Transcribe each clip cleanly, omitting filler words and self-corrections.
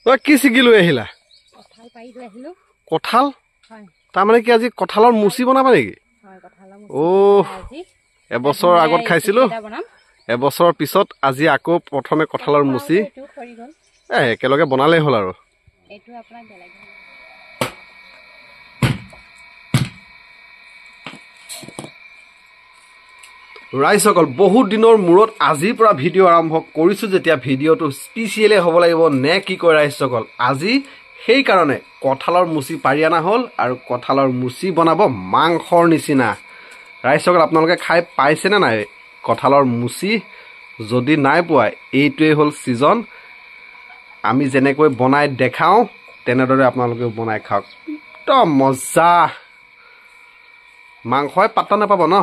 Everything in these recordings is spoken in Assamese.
তই কি ছিগি লৈ আহিলা? কঁঠাল পাৰি লৈ আহিলো। কঁঠাল? হয়। তাৰমানে কি আজি কঁঠালৰ মুচি বনাবা নেকি? হয়, কঁঠালৰ মুচি আজি এবছৰ আগত খাইছিলো, এবছৰৰ পিছত আজি আকৌ প্ৰথমে কঁঠালৰ মুচি। একেলগে বনালেই হ'ল আৰু। এইটো আপোনাক বেলেগ ৰাইজসকল, বহুত দিনৰ মূৰত আজিৰ পৰা ভিডিঅ' আৰম্ভ কৰিছোঁ যেতিয়া ভিডিঅ'টো স্পেচিয়েলি হ'ব লাগিব নে কি কয় ৰাইজসকল। আজি সেইকাৰণে কঁঠালৰ মুচি পাৰি অনা হ'ল আৰু কঁঠালৰ মুচি বনাব মাংসৰ নিচিনা। ৰাইজসকল, আপোনালোকে খাই পাইছেনে নাই কঁঠালৰ মুচি? যদি নাই পোৱা, এইটোৱেই হ'ল ছিজন। আমি যেনেকৈ বনাই দেখাওঁ তেনেদৰে আপোনালোকেও বনাই খাওক, একদম মজা। মাংসই পাত্তা নাপাব ন?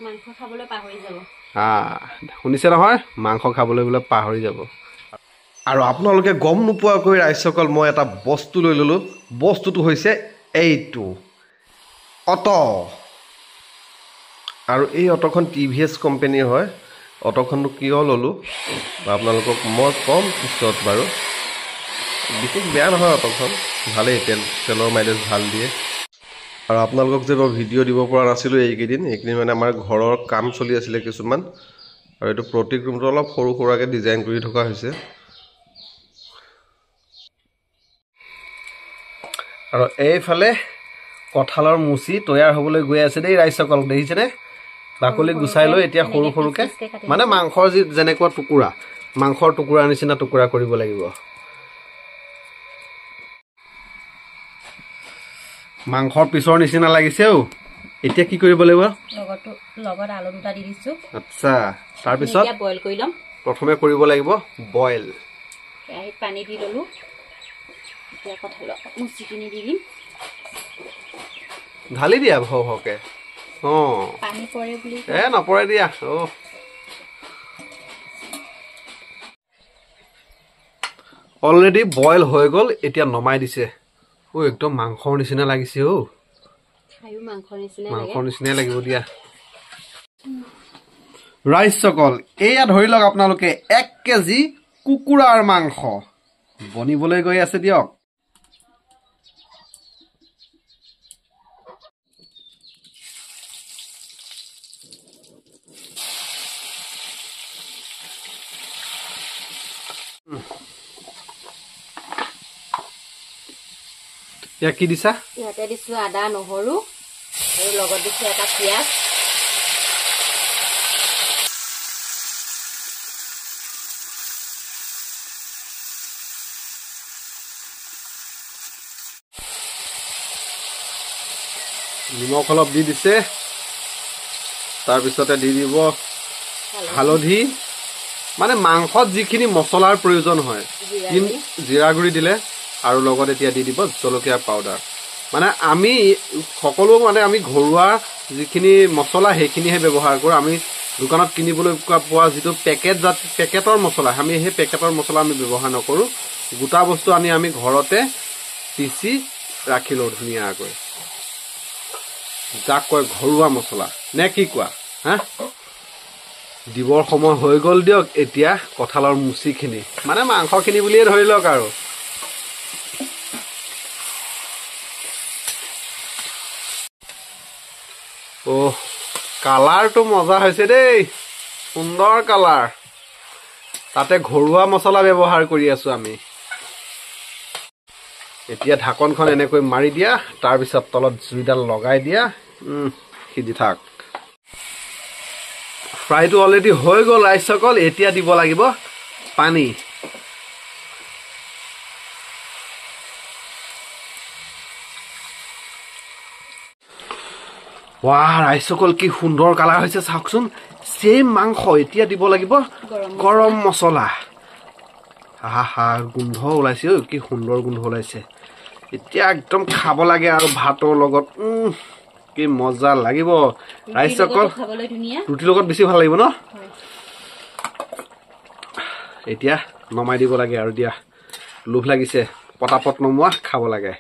মাংস খাবলৈ পাহৰি যাব। শুনিছে নহয়, মাংস খাবলৈ বোলে পাহৰি যাব। আৰু আপোনালোকে গম নোপোৱাকৈ ৰাইজসকল মই এটা বস্তু লৈ ল'লোঁ। বস্তুটো হৈছে এইটো অটো। আৰু এই অটোখন TVS কোম্পানীৰ হয়। অটোখনটো কিয় ল'লোঁ আপোনালোকক মই ক'ম পিছত বাৰু। বিশেষ বেয়া নহয় অটোখন, ভালেই, তেলৰ মাইলেজ ভাল দিয়ে। আৰু আপোনালোকক যে মই ভিডিঅ' দিব পৰা নাছিলোঁ এইকেইদিন মানে আমাৰ ঘৰৰ কাম চলি আছিলে কিছুমান, আৰু এইটো প্ৰতীক ৰুমটো অলপ সৰু সুৰাকৈ ডিজাইন কৰি থকা হৈছে। আৰু এইফালে কঁঠালৰ মুচি তৈয়াৰ হ'বলৈ গৈ আছে দেই ৰাইজসকল, দেখিছেনে? বাকলি গুচাই লৈ এতিয়া সৰু সৰুকৈ, মানে মাংসৰ যেনেকুৱা টুকুৰা, মাংসৰ টুকুৰা নিচিনা টুকুৰা কৰিব লাগিব। মাংসৰ পিছৰ নিচিনা লাগিছেও। এতিয়া কি কৰিব লাগিব? লগত আলু দুটা দি দিছোঁ। আচ্ছা, তাৰপিছত বইল কৰি ল'ম। প্ৰথমে কৰিব লাগিব বইল। কেৰাহীত পানী দি ল'লোঁ। এতিয়া কঁঠালৰ মুচিখিনি দি দিম। ঢালি দিয়া ভৰকে। পানী পৰে বুলি নপৰে দিয়া। অলৰেডি বইল হৈ গ'ল, এতিয়া নমাই দিছে। একদম মাংসৰ নিচিনা লাগিছে। মাংসৰ নিচিনাই লাগিব দিয়া। ৰাইজসকল, এয়া ধৰি লওক আপোনালোকে 1 কেজি কুকুৰাৰ মাংস বনিবলৈ গৈ আছে দিয়ক। ইয়াক কি দিছা? ইয়াতে দিছোঁ আদা নহৰু আৰু লগত দিছোঁ এটা পিঁয়াজ। নিমখ অলপ দি দিছে, তাৰপিছতে দি দিব হালধি, মানে মাংসত যিখিনি মছলাৰ প্ৰয়োজন হয়, জিৰা গুড়ি দিলে, আৰু লগত এতিয়া দি দিব জলকীয়া পাউডাৰ। মানে আমি সকলো আমি ঘৰুৱা যিখিনি মছলা সেইখিনিহে ব্যৱহাৰ কৰোঁ। আমি দোকানত কিনিবলৈ পোৱা যিটো পেকেটৰ মছলা, আমি সেই পেকেটৰ মছলা আমি ব্যৱহাৰ নকৰোঁ। গোটা বস্তু আনি আমি ঘৰতে পিচি ৰাখি লওঁ ধুনীয়াকৈ, যাক কয় ঘৰুৱা মছলা, নে কি কোৱা? দিবৰ সময় হৈ গ'ল দিয়ক। এতিয়া কঁঠালৰ মুচিখিনি, মানে মাংসখিনি বুলিয়ে ধৰি লওক আৰু। কালাৰটো মজা হৈছে দেই, সুন্দৰ কালাৰ। তাতে ঘৰুৱা মছলা ব্যৱহাৰ কৰি আছো আমি। এতিয়া ঢাকনখন এনেকৈ মাৰি দিয়া, তাৰপিছত তলত জুইডাল লগাই দিয়া, সিজি থাক। ফ্ৰাইটো অলৰেডি হৈ গ'ল ৰাইজসকল। এতিয়া দিব লাগিব পানী। ৰাইজসকল, কি সুন্দৰ কালাৰ হৈছে চাওকচোন। চেম মাংস। এতিয়া দিব লাগিব গৰম মছলা। গোন্ধ ওলাইছে, কি সুন্দৰ গোন্ধ ওলাইছে। এতিয়া একদম খাব লাগে আৰু ভাতৰ লগত, কি মজা লাগিব ৰাইজসকল। ৰুটিৰ লগত বেছি ভাল লাগিব ন? এতিয়া নমাই দিব লাগে আৰু দিয়া। লোভ লাগিছে, পটাপট নমোৱা, খাব লাগে।